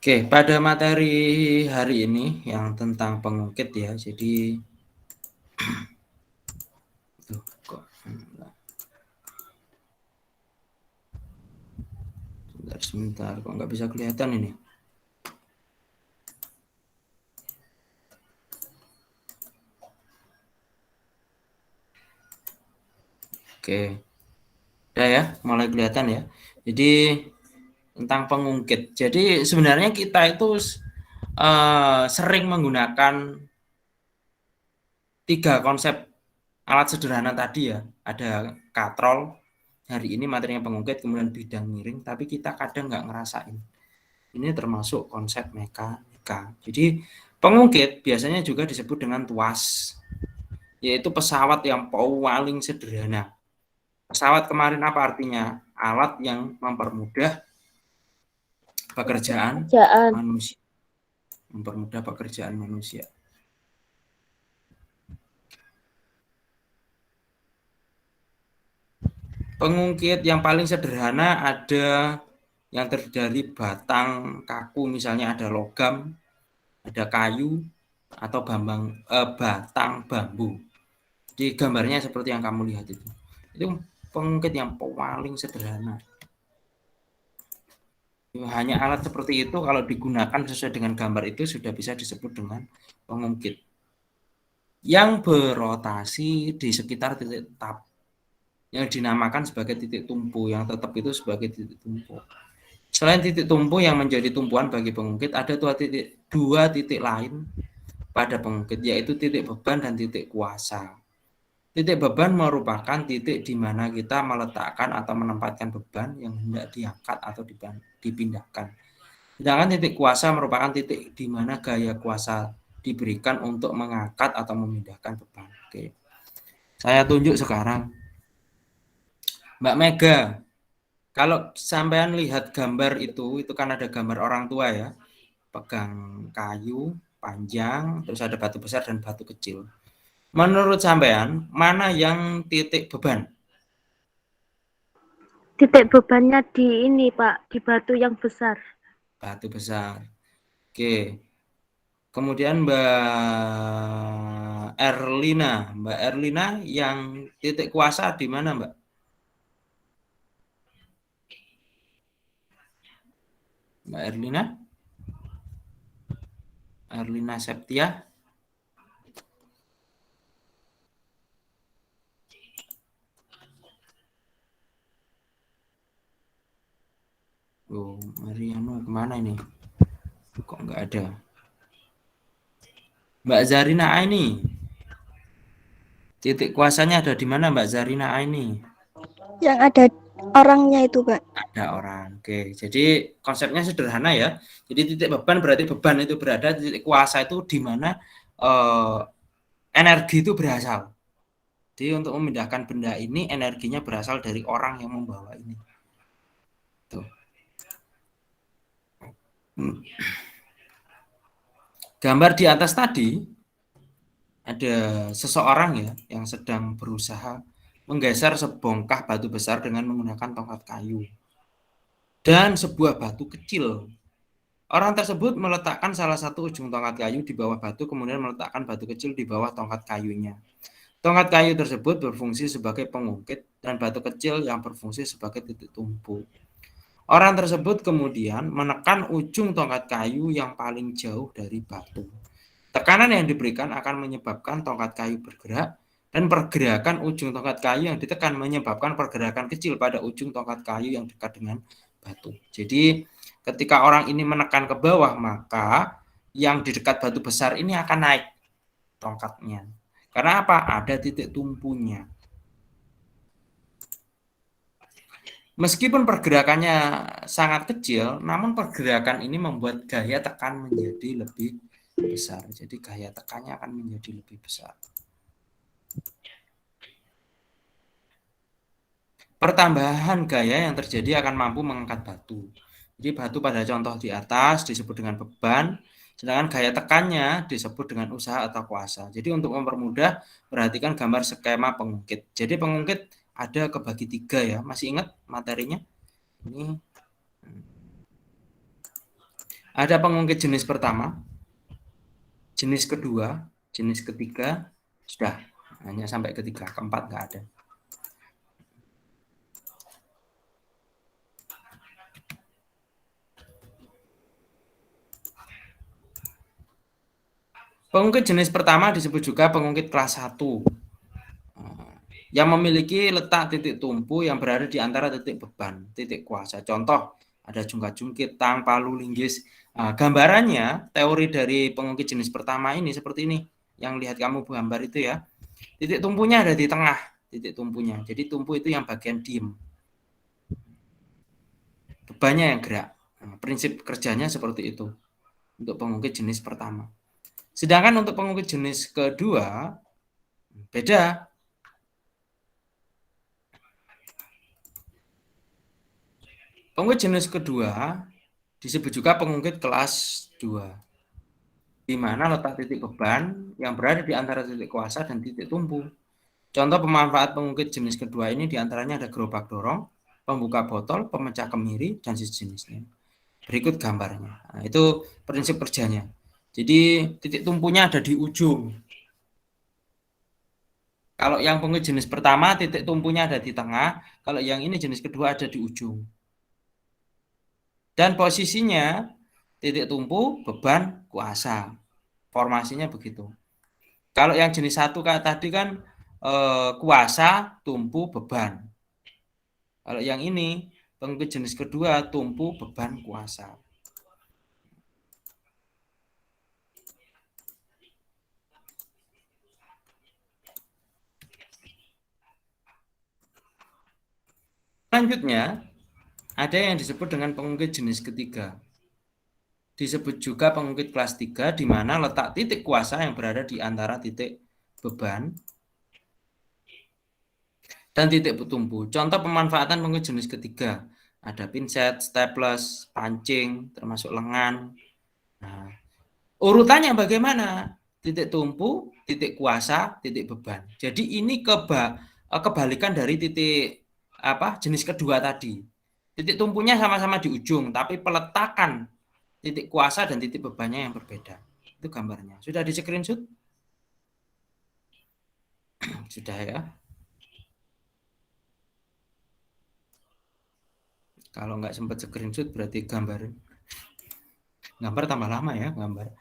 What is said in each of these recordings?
Oke, pada materi hari ini yang tentang pengungkit ya. Jadi sebentar, kok nggak bisa kelihatan ini. Oke, udah ya, mulai kelihatan ya. Jadi tentang pengungkit. Jadi sebenarnya kita itu sering menggunakan 3 konsep alat sederhana tadi ya. Ada katrol, hari ini materinya pengungkit, kemudian bidang miring, tapi kita kadang nggak ngerasain. Ini termasuk konsep mekanika. Jadi pengungkit biasanya juga disebut dengan tuas, yaitu pesawat yang paling sederhana. Pesawat kemarin apa artinya? Alat yang mempermudah pekerjaan manusia. Mempermudah pekerjaan manusia. Pengungkit yang paling sederhana ada yang terdiri dari batang kaku, misalnya ada logam, ada kayu, atau batang bambu. Di gambarnya seperti yang kamu lihat itu. Itu pengungkit yang paling sederhana. Hanya alat seperti itu kalau digunakan sesuai dengan gambar itu sudah bisa disebut dengan pengungkit. Yang berotasi di sekitar titik tap, yang dinamakan sebagai titik tumpu, yang tetap itu sebagai titik tumpu. Selain titik tumpu yang menjadi tumpuan bagi pengungkit, ada dua titik lain pada pengungkit, yaitu titik beban dan titik kuasa. Titik beban merupakan titik di mana kita meletakkan atau menempatkan beban yang hendak diangkat atau dipindahkan. Sedangkan titik kuasa merupakan titik di mana gaya kuasa diberikan untuk mengangkat atau memindahkan beban. Oke. Saya tunjuk sekarang. Mbak Mega, kalau sampean lihat gambar itu kan ada gambar orang tua ya, pegang kayu panjang, terus ada batu besar dan batu kecil. Menurut sampean, mana yang titik beban? Titik bebannya di ini, Pak, di batu yang besar. Batu besar. Oke. Kemudian Mbak Erlina yang titik kuasa di mana, Mbak? Mbak Erlina Septia. Oh, Mariano kemana ini? Kok nggak ada? Mbak Zarina Aini. Titik kuasanya ada di mana, Mbak Zarina Aini? Yang ada orangnya itu, Pak. Ada orang. Oke, jadi konsepnya sederhana ya. Jadi titik beban berarti beban itu berada, titik kuasa itu di mana energi itu berasal. Jadi untuk memindahkan benda ini energinya berasal dari orang yang membawa ini. Tuh. Gambar di atas tadi ada seseorang ya yang sedang berusaha menggeser sebongkah batu besar dengan menggunakan tongkat kayu dan sebuah batu kecil. Orang tersebut meletakkan salah satu ujung tongkat kayu di bawah batu, kemudian meletakkan batu kecil di bawah tongkat kayunya. Tongkat kayu tersebut berfungsi sebagai pengungkit dan batu kecil yang berfungsi sebagai titik tumpu. Orang tersebut kemudian menekan ujung tongkat kayu yang paling jauh dari batu. Tekanan yang diberikan akan menyebabkan tongkat kayu bergerak, dan pergerakan ujung tongkat kayu yang ditekan menyebabkan pergerakan kecil pada ujung tongkat kayu yang dekat dengan batu. Jadi ketika orang ini menekan ke bawah, maka yang di dekat batu besar ini akan naik tongkatnya. Karena apa? Ada titik tumpunya. Meskipun pergerakannya sangat kecil, namun pergerakan ini membuat gaya tekan menjadi lebih besar. Jadi gaya tekannya akan menjadi lebih besar. Pertambahan gaya yang terjadi akan mampu mengangkat batu. Jadi batu pada contoh di atas disebut dengan beban, sedangkan gaya tekannya disebut dengan usaha atau kuasa. Jadi untuk mempermudah, perhatikan gambar skema pengungkit. Jadi pengungkit ada kebagi 3 ya. Masih ingat materinya? Ini Ada pengungkit jenis pertama, jenis kedua, jenis ketiga, sudah. Hanya sampai ketiga, keempat nggak ada. Pengungkit jenis pertama disebut juga pengungkit kelas 1 yang memiliki letak titik tumpu yang berada di antara titik beban, titik kuasa. Contoh, ada jungkat-jungkit, tang, palu, linggis. Gambarannya, teori dari pengungkit jenis pertama ini seperti ini. Yang lihat kamu gambar itu ya. Titik tumpunya ada di tengah, titik tumpunya. Jadi tumpu itu yang bagian diem. Bebannya yang gerak. Prinsip kerjanya seperti itu untuk pengungkit jenis pertama. Sedangkan untuk pengungkit jenis kedua, beda. Pengungkit jenis kedua disebut juga pengungkit kelas 2, di mana letak titik beban yang berada di antara titik kuasa dan titik tumpu. Contoh pemanfaat pengungkit jenis kedua ini diantaranya ada gerobak dorong, pembuka botol, pemecah kemiri, dan sejenisnya. Berikut gambarnya. Nah, itu prinsip kerjanya. Jadi titik tumpunya ada di ujung. Kalau yang pengungkit jenis pertama titik tumpunya ada di tengah, kalau yang ini jenis kedua ada di ujung. Dan posisinya titik tumpu, beban, kuasa. Formasinya begitu. Kalau yang jenis 1 kayak tadi kan kuasa, tumpu, beban. Kalau yang ini pengungkit jenis kedua, tumpu, beban, kuasa. Selanjutnya, ada yang disebut dengan pengungkit jenis ketiga. Disebut juga pengungkit kelas 3, di mana letak titik kuasa yang berada di antara titik beban dan titik tumpu. Contoh pemanfaatan pengungkit jenis ketiga, ada pinset, staples, pancing, termasuk lengan. Nah, urutannya bagaimana? Titik tumpu, titik kuasa, titik beban. Jadi ini kebalikan dari titik jenis kedua tadi. Titik tumpunya sama-sama di ujung, tapi peletakan titik kuasa dan titik bebannya yang berbeda. Itu gambarnya. Sudah di screenshot? Sudah ya. Kalau nggak sempat screenshot berarti gambar tambah lama ya gambar.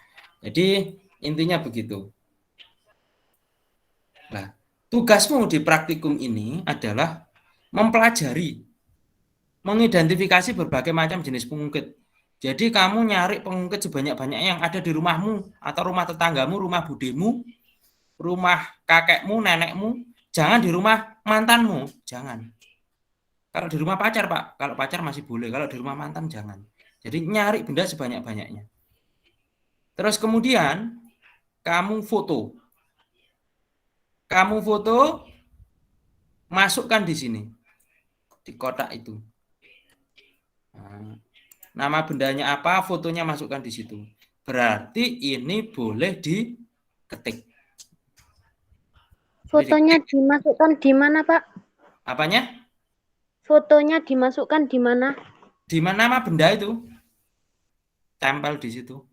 Jadi intinya begitu. Nah, tugasmu di praktikum ini adalah mempelajari, mengidentifikasi berbagai macam jenis pengungkit. Jadi kamu nyari pengungkit sebanyak-banyaknya yang ada di rumahmu atau rumah tetanggamu, rumah budemu, rumah kakekmu, nenekmu, jangan di rumah mantanmu, jangan. Kalau di rumah pacar, Pak, kalau pacar masih boleh, kalau di rumah mantan jangan. Jadi nyari benda sebanyak-banyaknya. Terus kemudian kamu foto. Kamu foto, masukkan di sini, di kotak itu. Nah, nama bendanya apa, fotonya masukkan di situ. Berarti ini boleh diketik. Fotonya dimasukkan di mana, Pak? Apanya? Fotonya dimasukkan di mana? Di mana nama benda itu? Tempel di situ.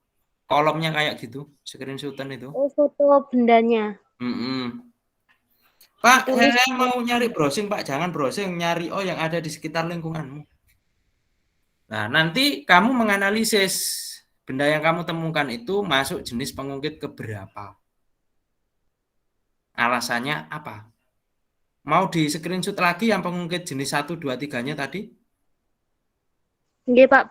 Kolomnya kayak gitu, screenshotan itu. Oh, foto bendanya. Pak, Ditulis saya mau nyari browsing, Pak. Jangan browsing, nyari yang ada di sekitar lingkunganmu. Nah, nanti kamu menganalisis benda yang kamu temukan itu masuk jenis pengungkit keberapa. Alasannya apa? Mau di screenshot lagi yang pengungkit jenis 1, 2, 3-nya tadi? Nggih, Pak,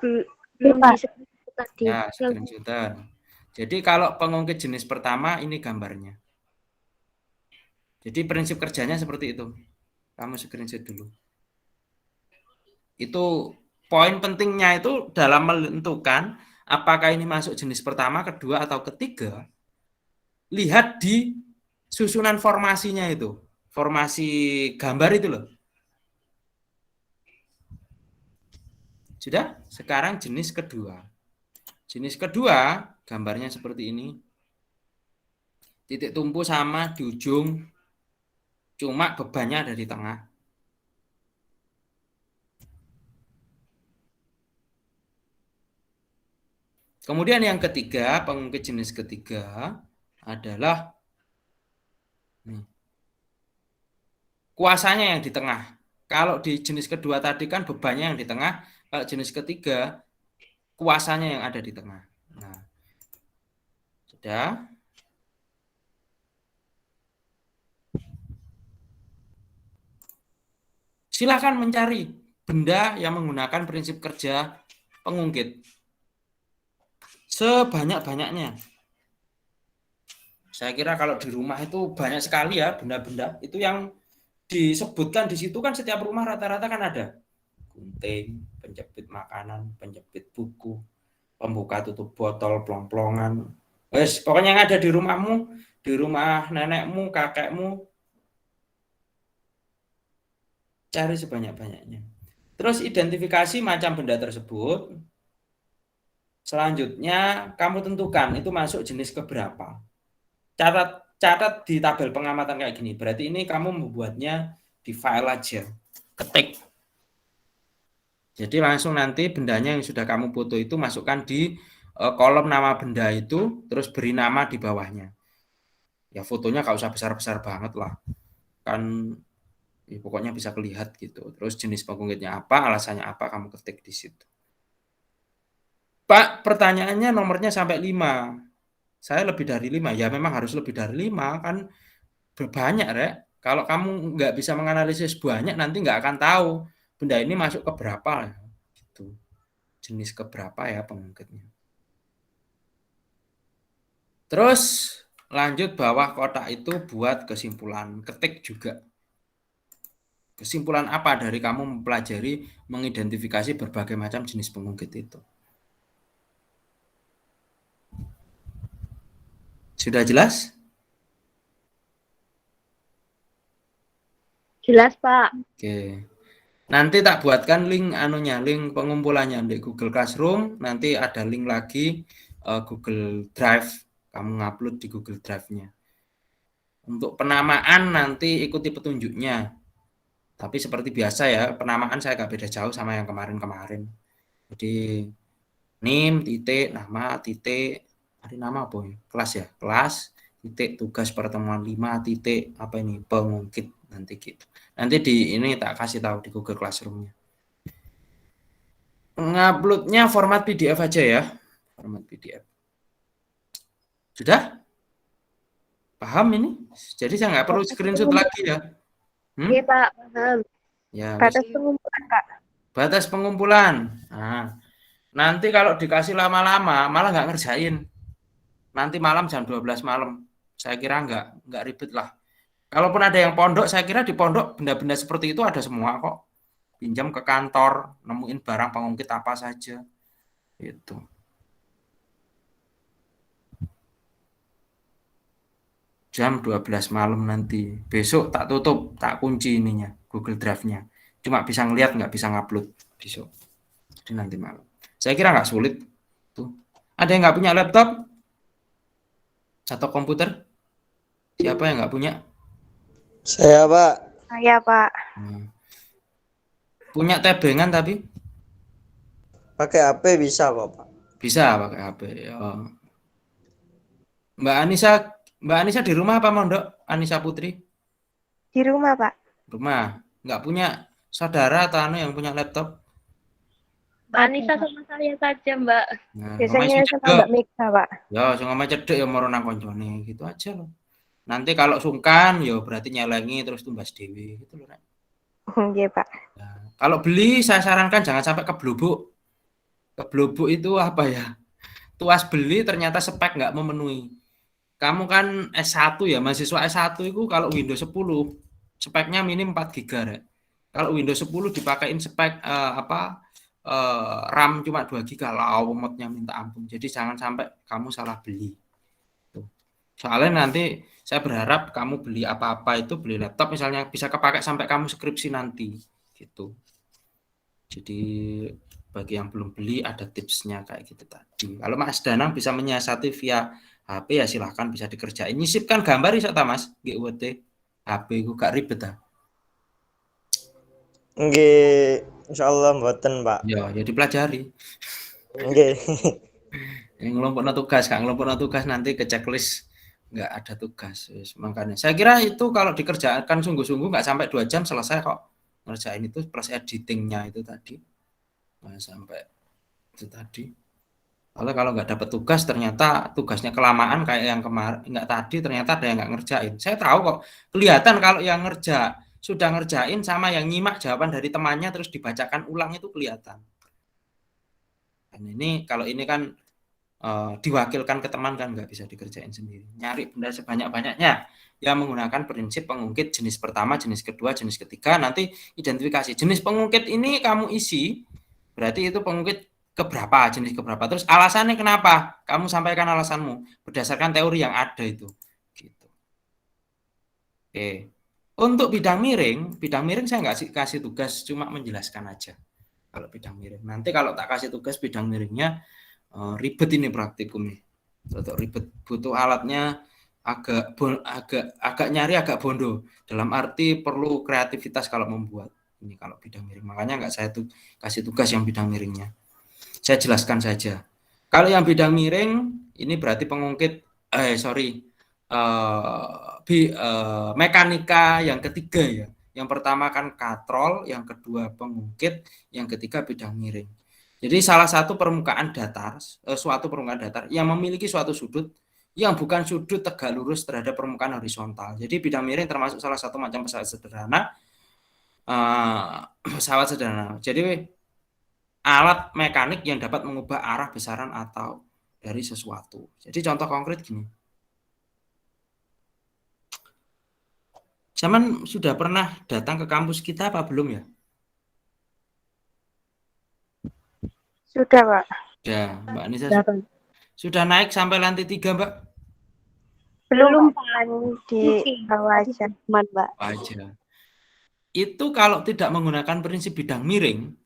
belum Pak. di screenshot tadi. Ya, screenshotan. Jadi kalau pengungkit jenis pertama ini gambarnya. Jadi prinsip kerjanya seperti itu. Kamu screenshot dulu. Itu poin pentingnya itu dalam menentukan apakah ini masuk jenis pertama, kedua, atau ketiga. Lihat di susunan formasinya itu. Formasi gambar itu loh. Sudah? Sekarang jenis kedua. Jenis kedua, gambarnya seperti ini. Titik tumpu sama di ujung, cuma bebannya ada di tengah. Kemudian yang ketiga, pengungkit jenis ketiga adalah kuasanya yang di tengah. Kalau di jenis kedua tadi kan bebannya yang di tengah, kalau jenis ketiga kuasanya yang ada di tengah. Nah, sudah. Silakan mencari benda yang menggunakan prinsip kerja pengungkit sebanyak-banyaknya. Saya kira kalau di rumah itu banyak sekali ya benda-benda itu yang disebutkan di situ kan setiap rumah rata-rata kan ada gunting, penjepit makanan, penjepit buku, pembuka tutup botol, plong-plongan. Wes, pokoknya yang ada di rumahmu, di rumah nenekmu, kakekmu, cari sebanyak-banyaknya. Terus identifikasi macam benda tersebut. Selanjutnya kamu tentukan itu masuk jenis keberapa. Catat di tabel pengamatan kayak gini. Berarti ini kamu membuatnya di file aja. Ketik. Jadi langsung nanti bendanya yang sudah kamu foto itu masukkan di kolom nama benda itu, terus beri nama di bawahnya. Ya fotonya nggak usah besar-besar banget lah. Kan ya, pokoknya bisa kelihatan gitu. Terus jenis pengungkitnya apa, alasannya apa, kamu ketik di situ. Pak, pertanyaannya nomornya sampai 5. Saya lebih dari 5. Ya memang harus lebih dari 5 kan banyak, Rek. Kalau kamu nggak bisa menganalisis banyak, nanti nggak akan tahu benda ini masuk ke berapa. Gitu. Jenis ke berapa ya pengungkitnya. Terus lanjut bawah kotak itu buat kesimpulan. Ketik juga. Kesimpulan apa dari kamu mempelajari, mengidentifikasi berbagai macam jenis pengungkit itu. Sudah jelas? Jelas, Pak. Oke. Nanti tak buatkan link link pengumpulannya di Google Classroom, nanti ada link lagi Google Drive, kamu ngupload di Google Drive-nya. Untuk penamaan nanti ikuti petunjuknya. Tapi seperti biasa ya, penamaan saya nggak beda jauh sama yang kemarin-kemarin. Jadi NIM, titik, nama, titik, ada nama apa ya? Kelas ya, kelas, titik, tugas pertemuan 5, titik, apa ini, pengungkit, nanti gitu. Nanti di ini tak kasih tahu di Google Classroom-nya. Nguploadnya format PDF aja ya, format PDF. Sudah? Paham ini? Jadi saya nggak perlu screenshot lagi ya. Iya, Pak. Paham. Ya, Batas pengumpulan, Kak. batas pengumpulan. Nah, nanti kalau dikasih lama-lama malah nggak ngerjain. Nanti malam jam 12 malam. Saya kira nggak ribet lah. Kalaupun ada yang pondok, saya kira di pondok benda-benda seperti itu ada semua kok. Pinjam ke kantor, nemuin barang pengungkit apa saja. Itu. Jam 12 malam nanti. Besok tak tutup, tak kunci ininya, Google Drive-nya. Cuma bisa ngeliat, nggak bisa ngupload besok. Jadi nanti malam. Saya kira nggak sulit. Tuh. Ada yang nggak punya laptop? Atau komputer? Siapa yang nggak punya? Saya, Pak. Saya, Pak. Punya tebengan tapi? Pakai HP bisa kok, Pak. Bisa pakai HP. Oh. Mbak Anissa di rumah apa mondok? Anissa Putri? Di rumah, Pak. Rumah. Nggak punya saudara atau yang punya laptop? Mbak Anissa sama saya saja, Mbak. Nah, Biasanya sama Mbak Mega, Pak. Ya, sing omahe cedhek ya moro nang koncone gitu aja loh. Nanti kalau sungkan ya berarti nyelengi terus tumbas dewe gitu loh, Nek. Iya, Pak. Nah, kalau beli saya sarankan jangan sampai keblubuk. Keblubuk itu apa ya? Tuas beli ternyata spek nggak memenuhi. Kamu kan S1 ya, mahasiswa S1 itu kalau Windows 10 speknya minim 4 GB, Rek. Kalau Windows 10 dipakein spek RAM cuma 2 GB, lawemotnya minta ampun. Jadi jangan sampai kamu salah beli. Tuh. Soalnya nanti saya berharap kamu beli apa-apa itu, beli laptop misalnya bisa kepakai sampai kamu skripsi nanti gitu. Jadi bagi yang belum beli ada tipsnya kayak gitu tadi. Kalau Mas Danang bisa menyiasati via HP ya silahkan bisa dikerjain. Nyisipkan gambar iso ta Mas? GWT HP ku gak ribet ta? Nggih, insyaallah mboten, Pak. Ya, ya dipelajari. Nggih. Yang ngelompokno tugas, Kak, ngelompokno tugas nanti ke checklist nggak ada tugas. Makanya saya kira itu kalau dikerjakan sungguh-sungguh nggak sampai 2 jam selesai kok ngerjain itu plus editingnya itu tadi. Nggak sampai itu tadi. Kalau nggak dapat tugas ternyata tugasnya kelamaan kayak yang kemarin nggak tadi ternyata ada yang nggak ngerjain. Saya tahu kok kelihatan kalau yang sudah ngerjain sama yang nyimak jawaban dari temannya terus dibacakan ulang itu kelihatan. Dan ini kalau ini kan diwakilkan ke teman kan nggak bisa dikerjain sendiri. Nyari benda sebanyak-banyaknya yang menggunakan prinsip pengungkit jenis pertama, jenis kedua, jenis ketiga, nanti identifikasi. Jenis pengungkit ini kamu isi, berarti itu pengungkit keberapa, jenis keberapa. Terus alasannya kenapa? Kamu sampaikan alasanmu berdasarkan teori yang ada itu. Gitu. Oke. Untuk bidang miring saya nggak kasih tugas, cuma menjelaskan aja. Kalau bidang miring. Nanti kalau tak kasih tugas bidang miringnya, ribet ini praktikum nih, ribet, butuh alatnya agak nyari agak bondo, dalam arti perlu kreativitas kalau membuat ini kalau bidang miring. Makanya nggak saya kasih tugas yang bidang miringnya, saya jelaskan saja. Kalau yang bidang miring ini berarti pengungkit mekanika yang ketiga ya. Yang pertama kan katrol, yang kedua pengungkit, yang ketiga bidang miring. Jadi salah satu permukaan datar, suatu permukaan datar yang memiliki suatu sudut yang bukan sudut tegak lurus terhadap permukaan horizontal. Jadi bidang miring termasuk salah satu macam pesawat sederhana. Jadi alat mekanik yang dapat mengubah arah besaran atau dari sesuatu. Jadi contoh konkret gini. Zaman sudah pernah datang ke kampus kita apa belum ya? Sudah, Pak. Ya, Mbak Anissa Berapa? sudah naik sampai lantai 3, Mbak? Belum, Pak. Di bawah aja. Mbak. Aja. Itu kalau tidak menggunakan prinsip bidang miring,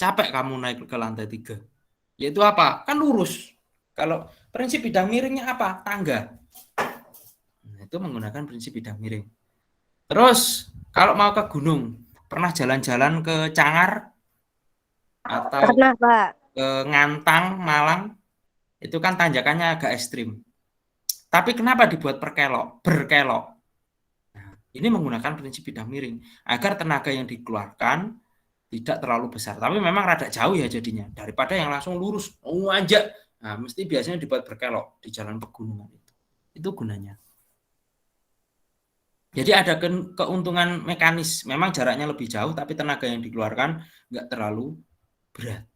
capek kamu naik ke lantai 3. Yaitu apa? Kan lurus. Kalau prinsip bidang miringnya apa? Tangga. Nah, itu menggunakan prinsip bidang miring. Terus, kalau mau ke gunung, pernah jalan-jalan ke Cangar? Atau Pernah, Pak. ke Ngantang, Malang? Itu kan tanjakannya agak ekstrim. Tapi kenapa dibuat berkelok? Nah, ini menggunakan prinsip bidang miring agar tenaga yang dikeluarkan tidak terlalu besar. Tapi memang rada jauh ya jadinya daripada yang langsung lurus aja. Nah, mesti biasanya dibuat berkelok di jalan pegunungan itu. Itu gunanya. Jadi ada keuntungan mekanis. Memang jaraknya lebih jauh tapi tenaga yang dikeluarkan nggak terlalu berat.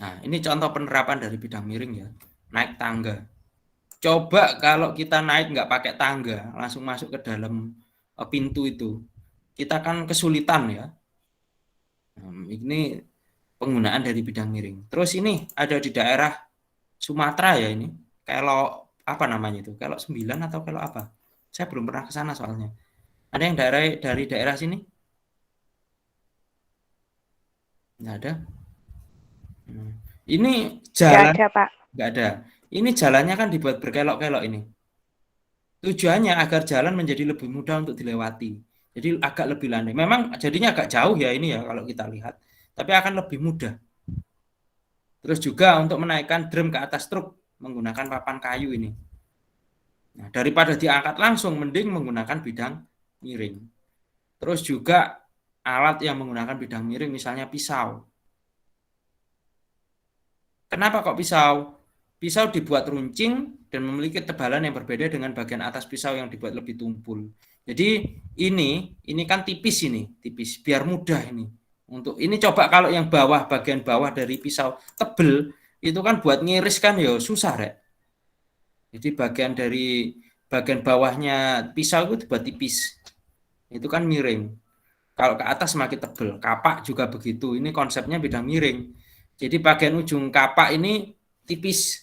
Nah, ini contoh penerapan dari bidang miring ya. Naik tangga. Coba kalau kita naik nggak pakai tangga, langsung masuk ke dalam pintu itu. Kita kan kesulitan ya. Ini penggunaan dari bidang miring. Terus ini ada di daerah Sumatera ya ini. Kalau apa namanya itu? Kalau 9 atau kalau apa? Saya belum pernah ke sana soalnya. Ada yang dari daerah sini? Nggak ada. Ini jalan Nggak ada, Pak. nggak ada. Ini jalannya kan dibuat berkelok-kelok ini. Tujuannya agar jalan menjadi lebih mudah untuk dilewati. Jadi agak lebih landai. Memang jadinya agak jauh ya ini ya kalau kita lihat. Tapi akan lebih mudah. Terus juga untuk menaikkan drum ke atas truk menggunakan papan kayu ini. Nah, daripada diangkat langsung, mending menggunakan bidang miring. Terus juga alat yang menggunakan bidang miring, misalnya pisau. Kenapa kok pisau? Pisau dibuat runcing dan memiliki tebalan yang berbeda dengan bagian atas pisau yang dibuat lebih tumpul. Jadi ini kan tipis biar mudah ini. Untuk ini coba kalau yang bagian bawah dari pisau tebel, itu kan buat ngiris kan ya susah ya. Jadi bagian bawahnya pisau itu dibuat tipis. Itu kan miring. Kalau ke atas semakin tebel. Kapak juga begitu. Ini konsepnya bidang miring. Jadi bagian ujung kapak ini tipis.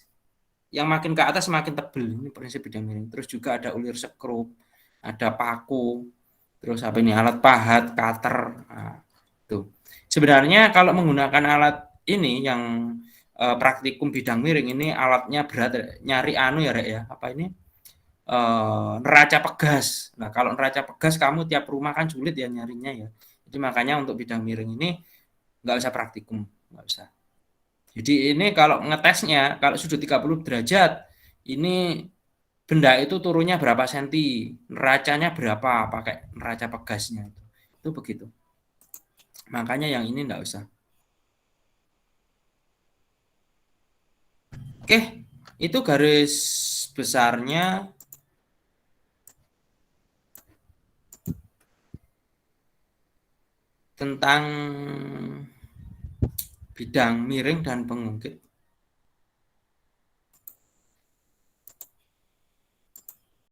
Yang makin ke atas semakin tebel. Ini prinsip bidang miring. Terus juga ada ulir sekrup, ada paku, terus apa ini alat pahat, cutter. Nah, tuh. Sebenarnya kalau menggunakan alat ini yang praktikum bidang miring ini alatnya berat, nyari anu ya Rek ya, apa ini, neraca pegas. Nah kalau neraca pegas kamu tiap rumah kan sulit ya nyarinya ya. Jadi makanya untuk bidang miring ini nggak usah praktikum, nggak usah. Jadi ini kalau ngetesnya, kalau sudut 30 derajat, ini benda itu turunnya berapa senti, neracanya berapa, pakai neraca pegasnya. Itu begitu. Makanya yang ini nggak usah. Oke, itu garis besarnya tentang bidang miring dan pengungkit.